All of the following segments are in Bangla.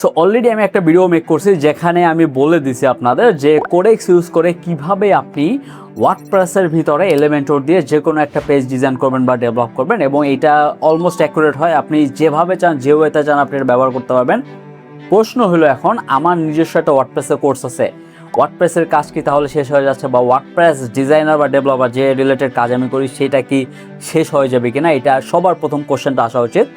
সো অলরেডি আমি একটা ভিডিও মেক করছি যেখানে আমি বলে দিছি আপনাদের যে কোডেক্স ইউজ করে কিভাবে আপনি ওয়ার্ডপ্রেসের ভিতরে এলিমেন্টর দিয়ে যে কোনো একটা পেজ ডিজাইন করবেন বা ডেভেলপ করবেন, এবং এটা অলমোস্ট অ্যাকুরেট হয়। আপনি যেভাবে চান, যে ওয়েতে চান আপনি এটা ব্যবহার করতে পারবেন। প্রশ্ন হলো এখন, আমার নিজস্ব একটা ওয়ার্ডপ্রেসের কোর্স আছে, ওয়ার্ডপ্রেসের কাজ কি তাহলে শেষ হয়ে যাচ্ছে, বা ওয়ার্ডপ্রেস ডিজাইনার বা ডেভেলপার যে রিলেটেড কাজ আমি করি সেটা কি শেষ হয়ে যাবে কিনা? এটা সবার প্রথম কোশ্চেনটা আসা উচিত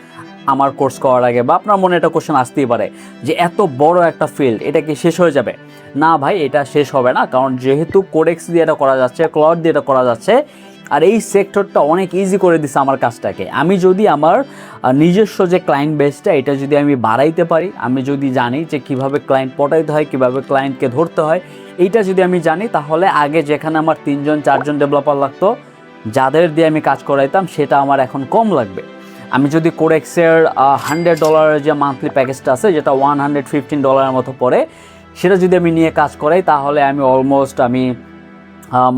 আমার কোর্স করার আগে, বা আপনার মনে একটা কোশ্চেন আসতেই পারে যে এত বড় একটা ফিল্ড, এটা কি শেষ হয়ে যাবে? না ভাই, এটা শেষ হবে না, কারণ যেহেতু কোডেক্স দিয়ে এটা করা যাচ্ছে, ক্লাউড দিয়ে এটা করা যাচ্ছে, আর এই সেক্টরটা অনেক ইজি করে দিচ্ছে আমার কাজটাকে। আমি যদি আমার নিজস্ব যে ক্লায়েন্ট বেসটা এটা যদি আমি বাড়াইতে পারি, আমি যদি জানি যে কিভাবে ক্লায়েন্ট পটাইতে হয়, কিভাবে ক্লায়েন্টকে ধরতে হয়, এইটা যদি আমি জানি, তাহলে আগে যেখানে আমার 3জন 4জন ডেভেলপার লাগতো যাদের দিয়ে আমি কাজ করাইতাম, সেটা আমার এখন কম লাগবে। আমি যদি কোডেক্সের $100 যে মান্থলি প্যাকেজটা আছে, যেটা $115 মতো পড়ে, সেটা যদি আমি নিয়ে কাজ করাই, তাহলে আমি অলমোস্ট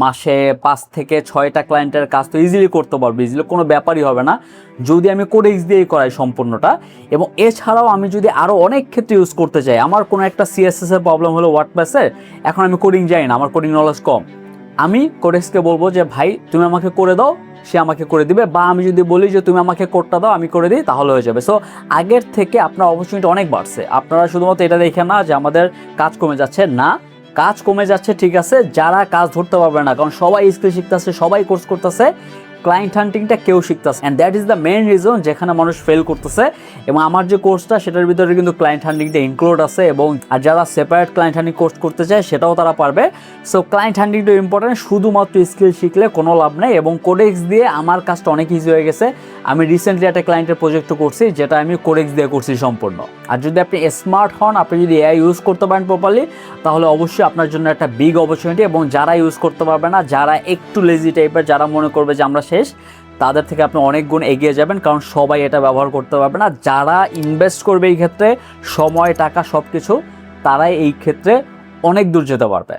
মাসে 5 থেকে 6টা ক্লায়েন্টের কাজ তো ইজিলি করতে পারবো। ইজিলি কোনো ব্যাপারই হবে না যদি আমি কোডেক্স দিয়েই করাই সম্পূর্ণটা। এবং এছাড়াও আমি যদি আরও অনেক ক্ষেত্রে ইউজ করতে চাই, আমার কোনো একটা সিএসএস এর প্রবলেম হলো ওয়ার্ডপ্রেসের, এখন আমি কোডিং জানি না, আমার কোডিং নলেজ কম, আমি কোডেক্সকে বলবো যে ভাই তুমি আমাকে করে দাও, সে আমাকে করে দিবে। বা আমি যদি বলি যে তুমি আমাকে কোডটা দাও, আমি করে দিই, তাহলে হয়ে যাবে। সো আগের থেকে আপনার অপরচুনিটি অনেক বাড়ছে। আপনারা শুধুমাত্র এটা দেখে না যে আমাদের কাজ কমে যাচ্ছে, না, কাজ কমে যাচ্ছে ঠিক আছে, যারা কাজ ধরতে পারবে না, কারণ সবাই স্কিল শিখতেছে, সবাই কোর্স করতেছে, ক্লায়েন্ট হান্টিংটা কেউ শিখতেছে, and that is the main reason যেখানে মানুষ ফেল করতেছে। এবং আমার যে কোর্সটা সেটার ভিতরে কিন্তু ক্লায়েন্ট হান্টিংটা ইনক্লুড আছে, এবং আর যারা সেপারেট ক্লায়েন্ট হান্টিং কোর্স করতে চায় সেটাও তারা পারবে। সো ক্লায়েন্ট হান্টিংটা ইম্পর্টেন্ট, শুধুমাত্র স্কিল শিখলে কোনো লাভ নেই। এবং কোডেক্স দিয়ে আমার কাজটা অনেক ইজি হয়ে গেছে। আমি রিসেন্টলি একটা ক্লায়েন্টের প্রজেক্ট করছি যেটা আমি কোডেক্স দিয়ে করছি সম্পূর্ণ। আর যদি আপনি স্মার্ট হন, আপনি যদি এআই ইউজ করতে পারেন প্রপারলি, তাহলে অবশ্যই আপনার জন্য একটা বিগ অপরচুনিটি। এবং যারা ইউজ করতে পারবে না, যারা একটু লেজি টাইপের, যারা মনে করবে যে আমরা শেষ, তাদের থেকে আপনি অনেক গুণ এগিয়ে যাবেন, কারণ সবাই এটা ব্যবহার করতে পারবে না। যারা ইনভেস্ট করবে এই ক্ষেত্রে, সময়, টাকা, সব কিছু, তারাই এই ক্ষেত্রে অনেক দূর যেতে পারবে।